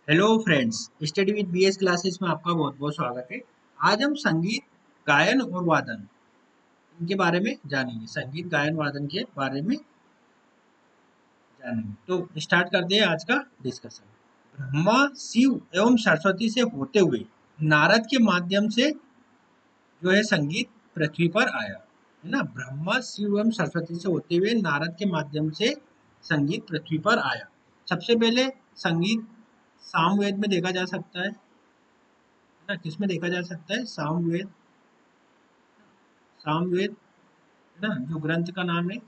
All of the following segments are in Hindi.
Hello friends, study with BS classes में आपका बहुत बहुत स्वागत है। आज हम संगीत गायन और वादन इनके बारे में जानेंगे। संगीत गायन वादन के बारे में जानेंगे। तो स्टार्ट करते हैं आज का डिस्कशन। ब्रह्मा शिव एवं सरस्वती से होते हुए नारद के माध्यम से जो है संगीत पृथ्वी पर आया, है ना। ब्रह्मा शिव एवं सरस्वती से होते हुए नारद के माध्यम से संगीत पृथ्वी पर आया। सबसे पहले संगीत सामवेद में देखा जा सकता है ना। किसमें देखा जा सकता है? सामवेद। सामवेद, है ना, जो ग्रंथ का नाम है।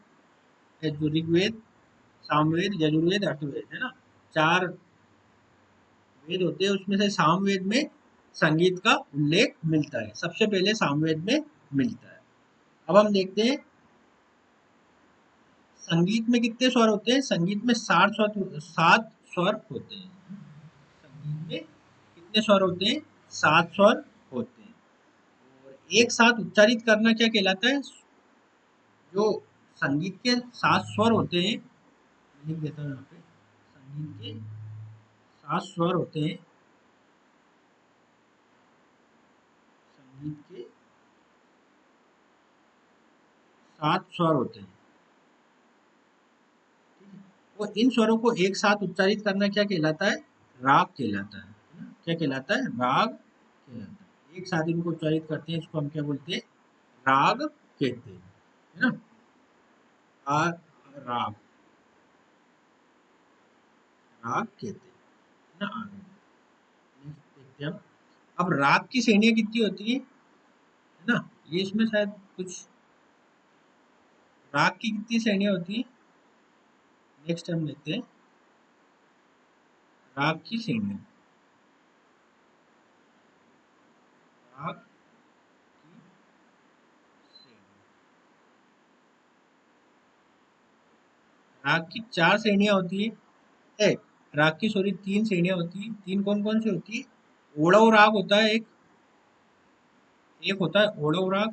जो ऋग्वेद, सामवेद, यजुर्वेद, अथर्ववेद, है ना। चार वेद होते हैं, उसमें से सामवेद में संगीत का उल्लेख मिलता है। सबसे पहले सामवेद में मिलता है। अब हम देखते हैं संगीत में कितने स्वर होते हैं। संगीत में 7 स्वर होते हैं। संगीत में कितने स्वर होते हैं? 7 स्वर होते हैं। और एक साथ उच्चारित करना क्या कहलाता है? जो संगीत के 7 स्वर होते हैं, लिख देता हूँ यहाँ पे। संगीत के 7 स्वर होते हैं। संगीत के 7 स्वर होते हैं, ठीक है? और इन स्वरों को एक साथ उच्चारित करना क्या कहलाता है? राग कहलाता है ना? क्या कहलाता है? राग कहलाता है। एक साथ इनको उच्चारित करते हैं, इसको हम क्या बोलते हैं? राग कहते हैं, है ना। आ राग, राग कहते हैं ना। देखते हैं हम। अब राग की श्रेणियाँ कितनी होती है ना। ये इसमें शायद कुछ राग की कितनी श्रेणियाँ होती है, नेक्स्ट हम लेते हैं। राग की श्रेणियाँ, राग की श्रेणी। राग की 4 श्रेणियाँ होती है। राग की सॉरी 3 श्रेणियाँ होती है। तीन कौन कौन सी होती है? ओड़व राग होता है एक, एक होता है ओड़व राग।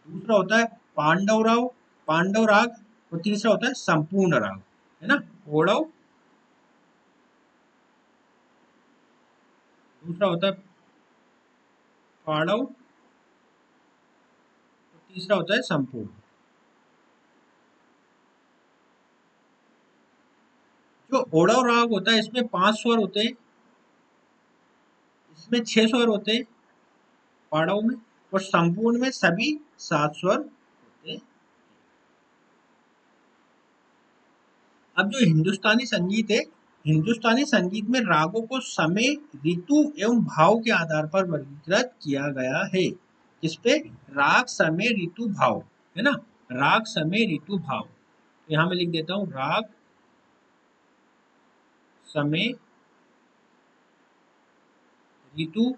दूसरा होता है पांडव राग। और तीसरा होता है संपूर्ण राग, है ना। ओड़व, दूसरा होता है पाड़व, और तीसरा होता है संपूर्ण। जो ओड़व राग होता है इसमें 5 स्वर होते हैं, इसमें 6 स्वर होते हैं पाड़व में, और संपूर्ण में सभी 7 स्वर होते हैं। अब जो हिंदुस्तानी संगीत है, हिंदुस्तानी संगीत में रागों को समय, ऋतु एवं भाव के आधार पर वर्गीकृत किया गया है। किस पे? राग, समय, ऋतु, भाव, है ना। राग, समय, ऋतु, भाव। तो यहाँ मैं लिख देता हूँ राग, समय, ऋतु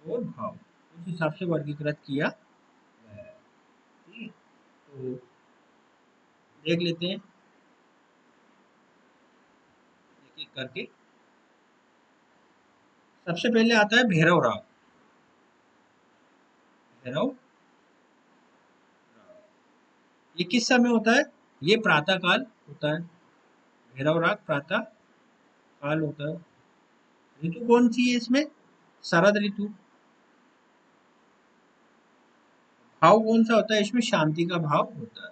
और भाव, उस हिसाब से वर्गीकृत किया गया है, ठीक है। तो देख लेते हैं एक एक करके। सबसे पहले आता है भैरव राग। भैरव राग, ये किस समय होता है? ये प्रातः काल होता है। भैरव राग प्रातः काल होता है। ऋतु कौन सी है इसमें? शरद ऋतु। भाव कौन सा होता है इसमें? शांति का भाव होता है।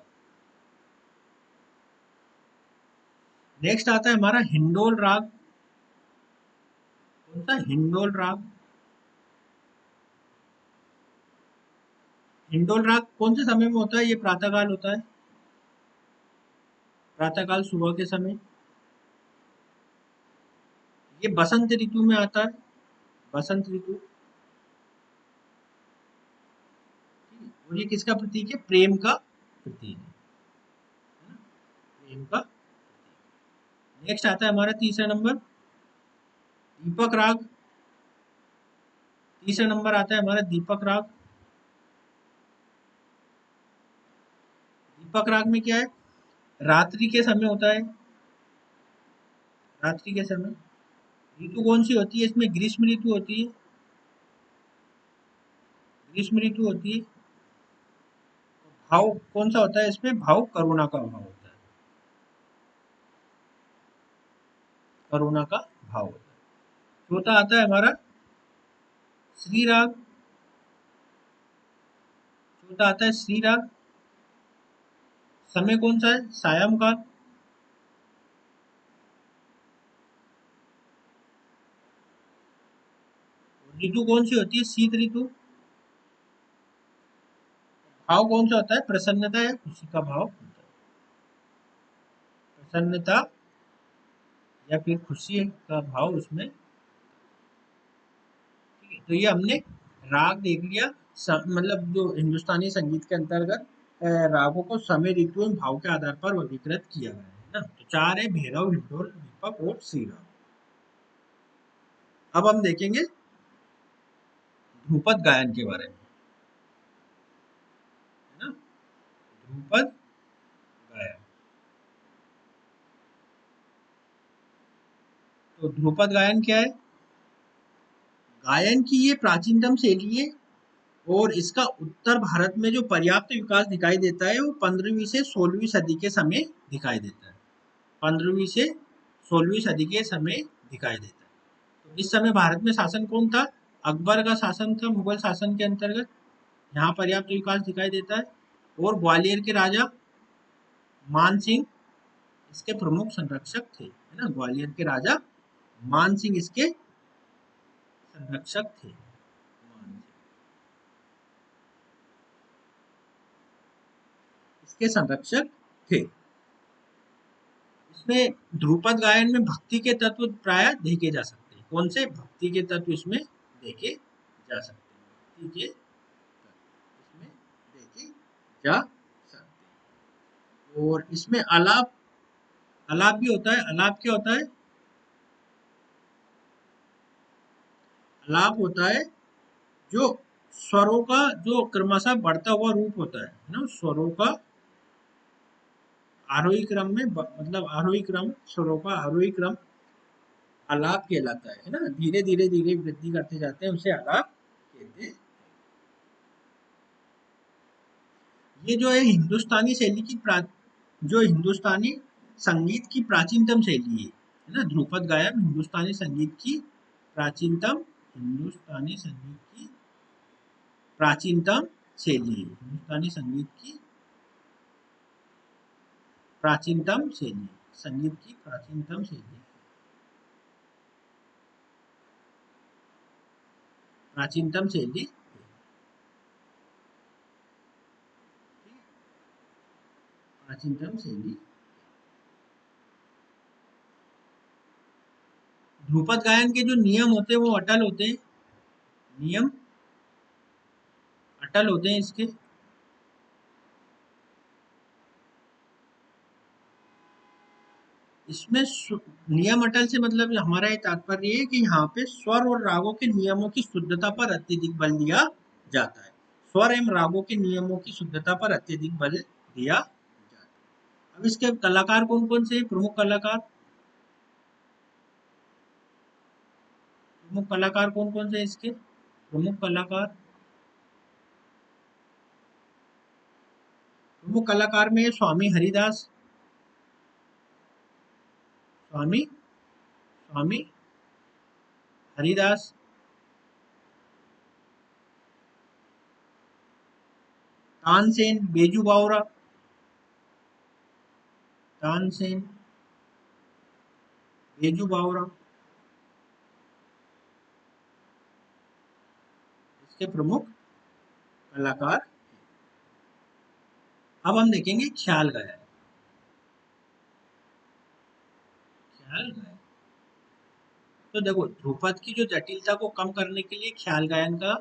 नेक्स्ट आता है हमारा हिंडोल राग। कौन सा? हिंडोल राग। हिंडोल राग कौन से समय में होता है? ये प्रातः काल होता है। प्रातः काल सुबह के समय। ये बसंत ऋतु में आता है। बसंत ऋतु, ठीक है? और ये किसका प्रतीक है? प्रेम का प्रतीक है ना? प्रेम का। नेक्स्ट आता है हमारा तीसरा नंबर दीपक राग। तीसरा नंबर आता है हमारा दीपक राग। दीपक राग में क्या है? रात्रि के समय होता है। रात्रि के समय। ऋतु कौन सी होती है इसमें? ग्रीष्म ऋतु होती है। ग्रीष्म ऋतु होती है। भाव कौन सा होता है इसमें? भाव करुणा का भाव होता है। करुणा का भाव होता है। चौथा आता है हमारा श्री राग। चौथा आता है श्री राग। समय कौन सा है? सायंकाल। ऋतु कौन सी होती है? शीत ऋतु। भाव कौन सा होता है? प्रसन्नता या खुशी का भाव होता है। प्रसन्नता या फिर खुशी का भाव उसमें। ठीक है, तो ये हमने राग देख लिया। मतलब जो हिंदुस्तानी संगीत के अंतर्गत रागों को समय, ऋतु एवं भाव के आधार पर वर्गीकृत किया गया है ना। तो चार है, भैरव, हिंडोल, दीपक और श्री राग। अब हम देखेंगे ध्रुपद गायन के बारे में, है ना। ध्रुपद गायन। तो ध्रुपद गायन क्या है? गायन की ये प्राचीनतम शैली है और इसका उत्तर भारत में जो पर्याप्त विकास दिखाई देता है वो 15वीं से 16वीं सदी के समय दिखाई देता है। 15वीं से 16वीं सदी के समय दिखाई देता है। तो इस समय भारत में शासन कौन था? अकबर का शासन था, मुगल शासन के अंतर्गत। यहाँ पर्याप्त विकास दिखाई देता है। और ग्वालियर के राजा मान सिंह इसके प्रमुख संरक्षक थे, है ना। ग्वालियर के राजा मान सिंह इसके संरक्षक थे। इसके संरक्षक थे। इसमें ध्रुपद गायन में भक्ति के तत्व प्राय देखे जा सकते हैं। कौन से? भक्ति के तत्व इसमें देखे जा सकते हैं। भक्ति के तत्व इसमें देखे जा सकते हैं। और इसमें आलाप, आलाप भी होता है। आलाप क्या होता है? आलाप होता है जो स्वरों का जो क्रमशः बढ़ता हुआ रूप होता है ना। स्वरों का आरोही क्रम में मतलब आरोही क्रम, स्वरों का आरोही क्रम आलाप कहलाता है ना। धीरे धीरे धीरे वृद्धि करते जाते हैं, उसे आलाप कहते हैं। ये जो है हिंदुस्तानी शैली की जो हिंदुस्तानी संगीत की प्राचीनतम शैली है ना। ध्रुपद गायन हिंदुस्तानी संगीत की प्राचीनतम, हिंदुस्तानी संगीत की प्राचीनतम शैली है। हिंदुस्तानी संगीत की प्राचीनतम शैली, संगीत की प्राचीनतम शैली, प्राचीनतम शैली, प्राचीनतम शैली। ध्रुपद गायन के जो नियम होते हैं वो अटल होते हैं। नियम अटल होते हैं इसके। इसमें नियम अटल से मतलब हमारा ये तात्पर्य है कि यहाँ पे स्वर और रागों के नियमों की शुद्धता पर अत्यधिक बल दिया जाता है। स्वर एवं रागों के नियमों की शुद्धता पर अत्यधिक बल दिया जाता है। अब इसके कलाकार कौन कौन से? प्रमुख कलाकार, प्रमुख कलाकार कौन कौन से इसके? प्रमुख कलाकार, प्रमुख कलाकार में स्वामी हरिदास, स्वामी स्वामी हरिदास, तानसेन, बेजू बावरा, तानसेन, बेजू बावरा इसके प्रमुख कलाकार। अब हम देखेंगे ख्याल गायन। ख्याल गायन तो देखो ध्रुपद की जो जटिलता को कम करने के लिए ख्याल गायन का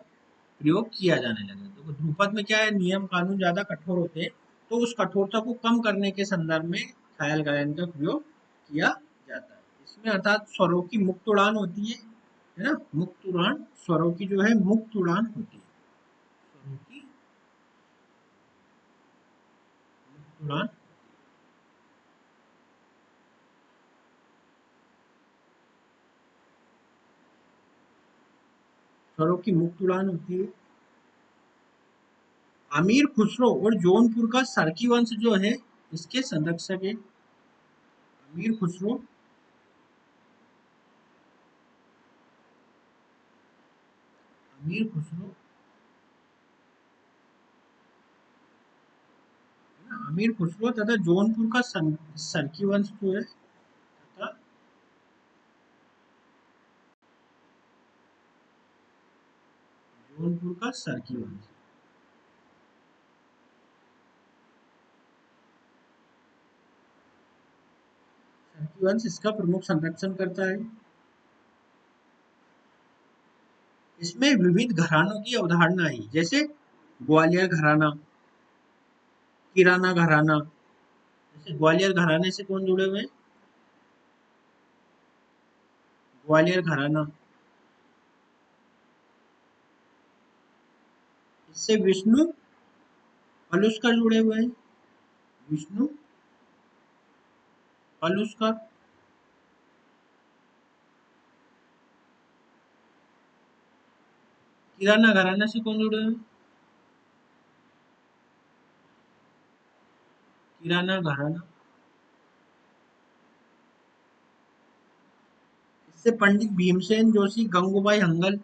प्रयोग किया जाने लगा। देखो ध्रुपद में क्या है, नियम कानून ज्यादा कठोर होते हैं, तो उस कठोरता को कम करने के संदर्भ में ख्याल गायन का प्रयोग किया जाता है। इसमें अर्थात स्वरों की मुक्त उड़ान होती है ना। मुक्त उड़ान, स्वरों की जो है मुक्त उड़ान होती है। स्वरों की मुक्त उड़ान, स्वरों की मुक्त उड़ान होती है। अमीर खुसरो और जौनपुर का सरकी वंश जो है इसके संरक्षक है। अमीर खुसरो अमीर खुसरो, है ना, अमीर खुसरो तथा जौनपुर का सरकी वंश जो है, तथा जौनपुर का सरकी वंश। सरकी वंश इसका प्रमुख संरक्षण करता है। इसमें विविध घरानों की अवधारणा आई, जैसे ग्वालियर घराना, किराना घराना। जैसे ग्वालियर घराने से कौन जुड़े हुए हैं? ग्वालियर घराना। इससे विष्णु पलुस्कर जुड़े हुए हैं, विष्णु पलुस्कर। किराना घराना से कौन जुड़े हुए हैं? किराना घराना। इससे पंडित भीमसेन जोशी, गंगूबाई हंगल,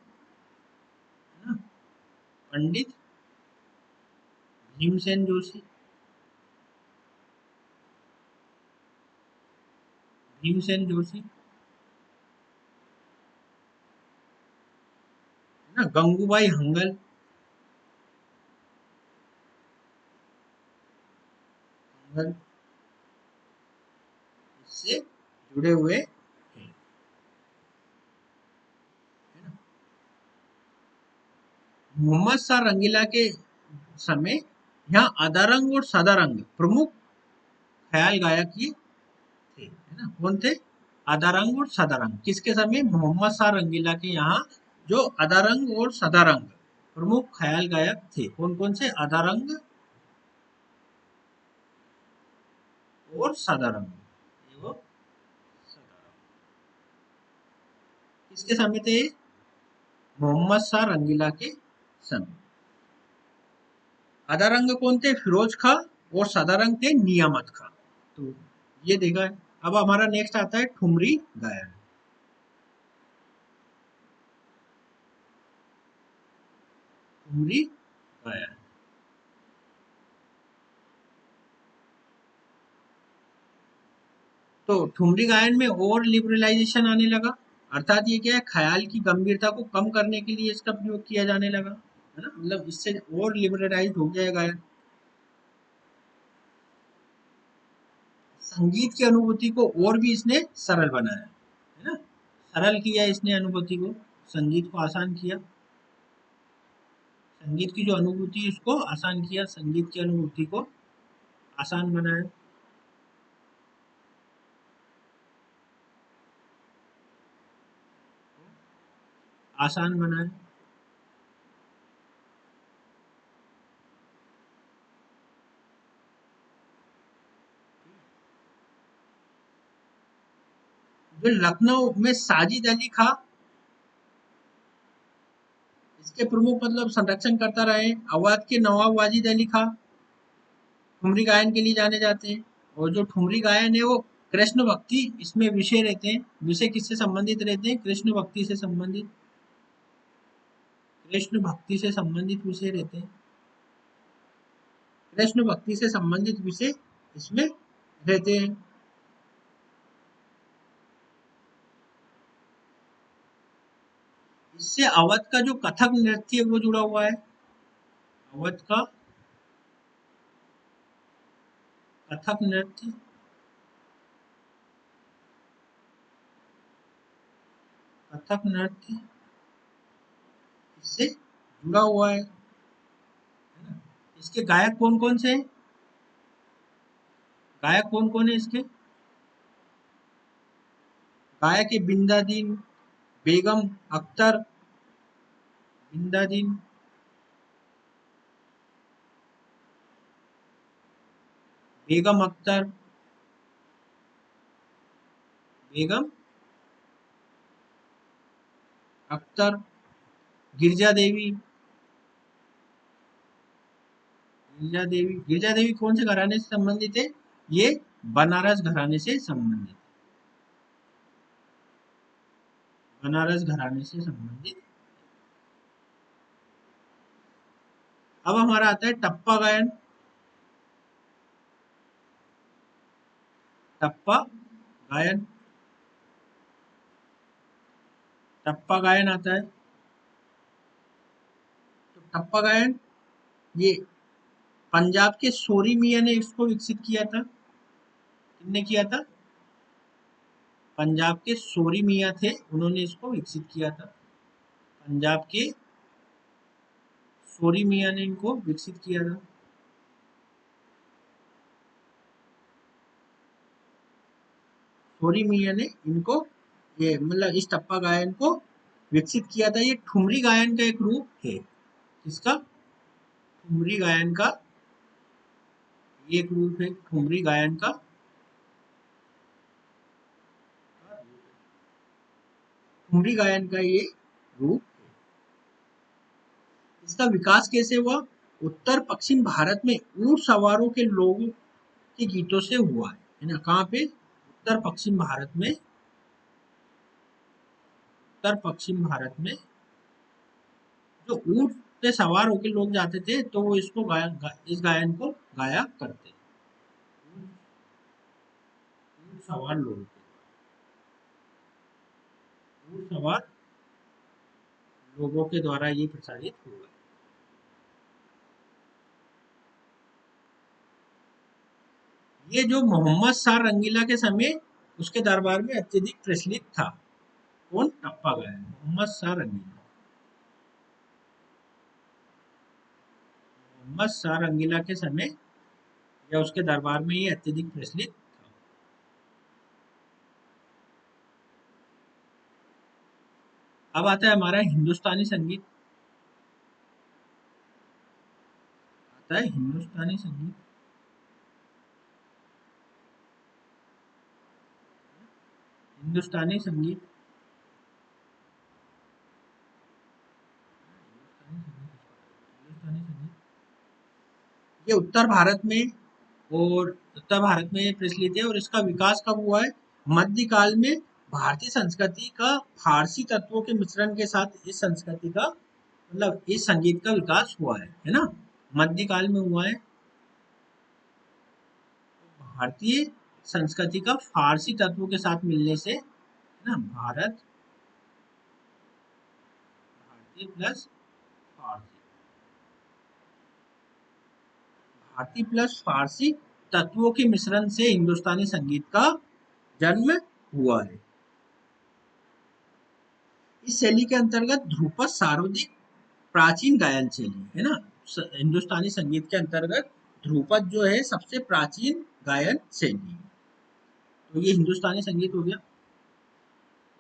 है ना, पंडित भीमसेन जोशी, भीमसेन जोशी, है ना, गंगूबाई हंगल, हंगल इससे जुड़े हुए हैं, है ना। मोहम्मद शाह रंगीला के समय यहाँ अदारंग और सदारंग प्रमुख ख्याल गायक ये थे, है ना। कौन थे? अदारंग और सदारंग। किसके समय? मोहम्मद शाह रंगीला के यहाँ जो अदारंग और सदारंग प्रमुख ख्याल गायक थे। कौन कौन से? अदारंग और सदारंग। ये वो सदारंग किसके समय थे? मोहम्मद शाह रंगीला के समय। अदारंग कौन थे? फिरोज खां। और सदारंग थे नियामत खां। तो ये देखा है। अब हमारा नेक्स्ट आता है ठुमरी गायन। ठुमरी गायन। तो ठुमरी गायन में और लिबरलाइजेशन आने लगा। अर्थात ये क्या है? ख्याल की गंभीरता को कम करने के लिए इसका प्रयोग किया जाने लगा, है ना। मतलब इससे और लिबरलाइज हो गया गायन। संगीत की अनुभूति को और भी इसने सरल बनाया, है ना। सरल किया इसने अनुभूति को, संगीत को आसान किया। संगीत की जो अनुभूति है उसको आसान किया, संगीत की अनुभूति को आसान बनाया। आसान बनाया। जो लखनऊ में साजिद अली खां इसके प्रमुख मतलब संरक्षण करता रहे। अवध के नवाब वाजिद अली खां ठुमरी गायन के लिए जाने जाते हैं। और जो ठुमरी गायन है वो कृष्ण भक्ति इसमें विषय रहते हैं। विषय किससे संबंधित रहते हैं? कृष्ण भक्ति से संबंधित। कृष्ण भक्ति से संबंधित विषय रहते हैं। कृष्ण भक्ति से संबंधित विषय इसमें रहते हैं। इससे अवध का जो कथक नृत्य है वो जुड़ा हुआ है। अवध का कथक नृत्य, कथक नृत्य इससे जुड़ा हुआ है ना? इसके गायक कौन कौन से हैं? गायक कौन कौन है इसके? गायक है बिंदादीन, बेगम अख्तर, बिंदादीन, बेगम अख्तर, बेगम अख्तर, गिरजा देवी, गिरजा देवी। गिरजा देवी कौन से घराने से संबंधित है? ये बनारस घराने से संबंधित, बनारस घराने से संबंधित। अब हमारा आता है टप्पा गायन। टप्पा गायन, टप्पा गायन आता है। तो टप्पा गायन ये पंजाब के सोरी मियाँ ने इसको विकसित किया था। किसने किया था? पंजाब के सोरी मियाँ थे, उन्होंने इसको विकसित किया था। पंजाब के सोरी मियाँ ने इनको विकसित किया था। सोरी मियाँ ने इनको ये मतलब इस टप्पा गायन को विकसित किया था। ये ठुमरी गायन का एक रूप है। इसका ठुमरी गायन का ये एक रूप है, ठुमरी गायन का। ठुमरी गायन का ये रूप। इसका विकास कैसे हुआ? उत्तर पश्चिम भारत में ऊंट सवारों के लोगों के गीतों से हुआ है ना। कहाँ पे? उत्तर पश्चिम भारत में। उत्तर पश्चिम भारत में जो ऊंट पे सवार होकर लोग जाते थे, तो वो इसको इस गायन को गाया करते। ऊंट सवार लोग, ऊंट सवार लोगों के द्वारा ये प्रसारित हुआ। ये जो मोहम्मद शाह रंगीला के समय उसके दरबार में अत्यधिक प्रचलित था। कौन? टप्पा गायन। मोहम्मद शाह रंगीला, मोहम्मद शाह रंगीला के समय या उसके दरबार में ये अत्यधिक प्रचलित था। अब आता है हमारा हिंदुस्तानी संगीत। आता है हिंदुस्तानी संगीत। हिंदुस्तानी संगीत, हिंदुस्तानी संगीत ये उत्तर भारत में और उत्तर भारत में प्रचलित है। और इसका विकास कब हुआ है? मध्यकाल में भारतीय संस्कृति का फारसी तत्वों के मिश्रण के साथ इस संस्कृति का मतलब इस संगीत का विकास हुआ है ना। मध्यकाल में हुआ है। भारतीय संस्कृति का फारसी तत्वों के साथ मिलने से, है ना, भारतीय प्लस फारसी, भारतीय प्लस फारसी तत्वों के मिश्रण से हिंदुस्तानी संगीत का जन्म हुआ है। इस शैली के अंतर्गत ध्रुपद सर्वाधिक प्राचीन गायन शैली है ना। हिंदुस्तानी संगीत के अंतर्गत ध्रुपद जो है सबसे प्राचीन गायन शैली है। तो ये हिंदुस्तानी संगीत हो गया।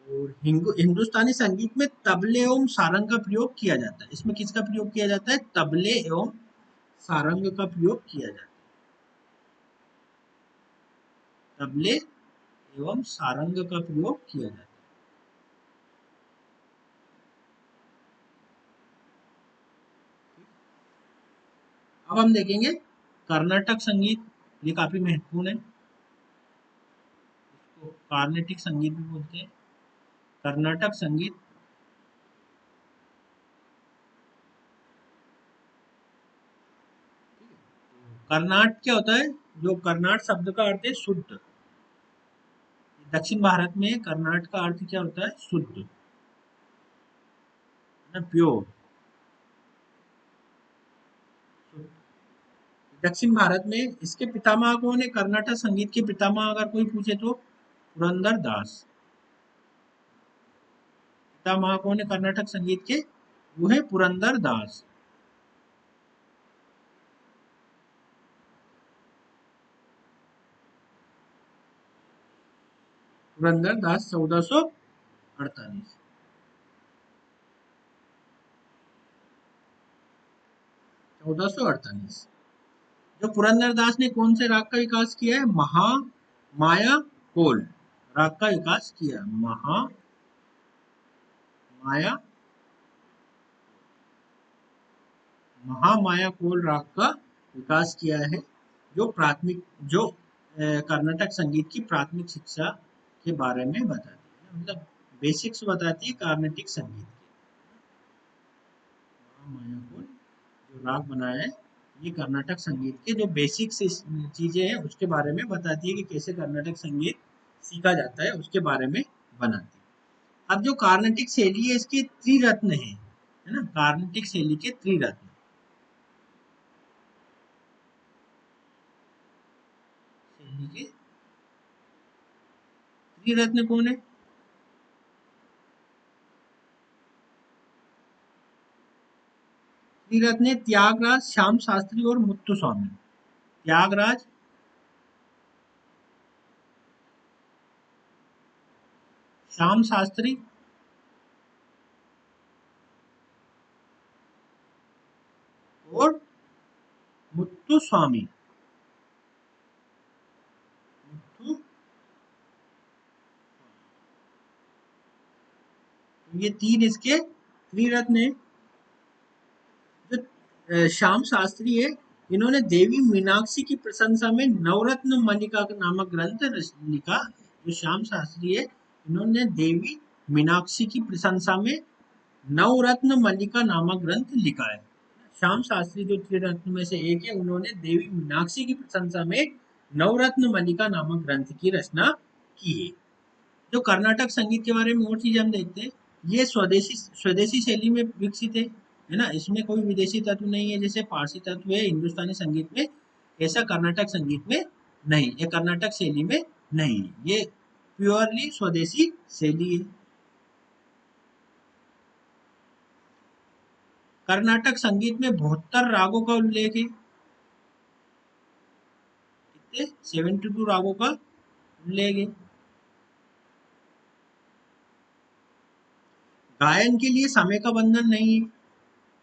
और हिंदुस्तानी संगीत में तबले एवं सारंग का प्रयोग किया जाता है। इसमें किसका प्रयोग किया जाता है? तबले एवं सारंग का प्रयोग किया जाता है। तबले एवं सारंग का प्रयोग किया जाता है। अब हम देखेंगे कर्नाटक संगीत। ये काफी महत्वपूर्ण है। इसको कार्नेटिक संगीत भी बोलते हैं। कर्नाटक संगीत, कर्नाट क्या होता है? जो कर्नाट शब्द का अर्थ है शुद्ध। दक्षिण भारत में कर्नाट का अर्थ क्या होता है? शुद्ध, प्योर। दक्षिण भारत में इसके पितामह कौन है? कर्नाटक संगीत के पितामह अगर कोई पूछे तो पुरंदर दास। पितामह कौन है कर्नाटक संगीत के? वो है पुरंदर दास। पुरंदर दास 1448। 1448। जो पुरंदर दास ने कौन से राग का विकास किया है? माया कोल राग का विकास किया। माया महामाया कोल राग का विकास किया है। जो प्राथमिक जो कर्नाटक संगीत की प्राथमिक शिक्षा के बारे में बताती है, मतलब बेसिक्स बताती है कर्नाटक संगीत की। महामाया कोल जो राग बनाया है ये कर्नाटक संगीत के जो बेसिक चीजें हैं उसके बारे में बताती है कि कैसे कर्नाटक संगीत सीखा जाता है उसके बारे में बनाती है। अब जो कार्नाटिक शैली है इसके त्रिरत्न है ना, कार्नाटिक शैली के त्रिरत्न, शैली के त्रिरत्न कौन है? त्रिरत्न त्यागराज, श्याम शास्त्री और मुत्तुस्वामी। त्यागराज, श्याम शास्त्री और मुत्तुस्वामी। मुत्तु, ये तीन इसके त्रिरत्न है। जो श्याम शास्त्री है, इन्होंने देवी मीनाक्षी की प्रशंसा में नवरत्न मल्लिका नामक ग्रंथ लिखा। जो श्याम शास्त्री है, इन्होंने देवी मीनाक्षी की प्रशंसा में नवरत्न मल्लिका नामक ग्रंथ लिखा है। श्याम शास्त्री जो त्रिरत्न में से एक है, उन्होंने देवी मीनाक्षी की प्रशंसा में नवरत्न मल्लिका नामक ग्रंथ की रचना की है। जो कर्नाटक संगीत के बारे में और चीजें हम देखते हैं, ये स्वदेशी स्वदेशी शैली में विकसित है ना, इसमें कोई विदेशी तत्व नहीं है जैसे पारसी तत्व है हिंदुस्तानी संगीत में, ऐसा कर्नाटक संगीत में नहीं, ये कर्नाटक शैली में नहीं, ये प्योरली स्वदेशी शैली है। कर्नाटक संगीत में 72 रागों का उल्लेख है। कितने? 72 रागों का उल्लेख है। गायन के लिए समय का बंधन नहीं है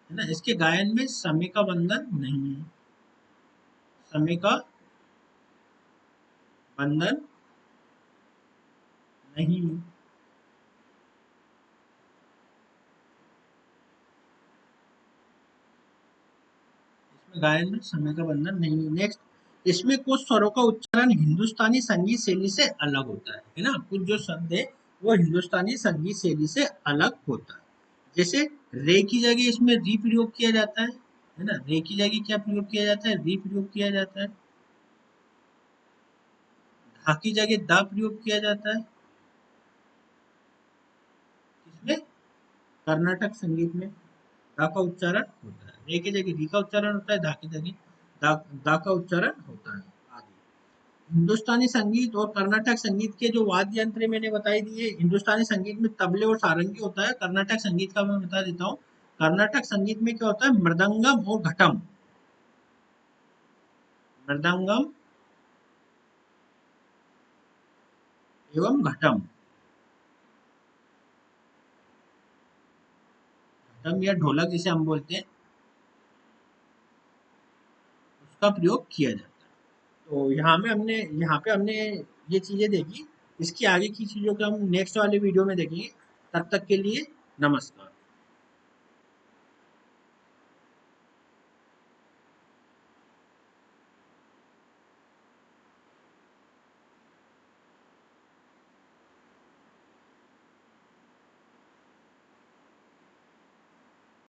ना, इसके गायन में समय का बंधन नहीं है, समय का बंधन नहीं है। इसमें गायन में समय का बंधन नहीं है। नेक्स्ट, इसमें कुछ स्वरों का उच्चारण हिंदुस्तानी संगीत शैली से अलग होता है ना, कुछ जो शब्द है वो हिंदुस्तानी संगीत शैली से अलग होता है। जैसे रे की जगह इसमें री प्रयोग किया जाता है ना, रे की जगह क्या प्रयोग किया जाता है? री प्रयोग किया जाता है। धा की जगह दा प्रयोग किया जाता है। इसमें कर्नाटक संगीत में दा का उच्चारण होता है, रे की जगह री का उच्चारण होता है, धा की जगह दा का उच्चारण होता है आदि। हिंदुस्तानी संगीत और कर्नाटक संगीत के जो वाद्य यंत्र मैंने बताई दिए, हिंदुस्तानी संगीत में तबले और सारंगी होता है, कर्नाटक संगीत का मैं बता देता हूँ। कर्नाटक संगीत में क्या होता है? मृदंगम और घटम। मृदंगम एवं घटम, घटम या ढोलक जिसे हम बोलते हैं, उसका प्रयोग किया जाता है। तो यहाँ पे हमने ये चीजें देखी। इसकी आगे की चीजों को हम नेक्स्ट वाले वीडियो में देखेंगे। तब तक के लिए नमस्कार।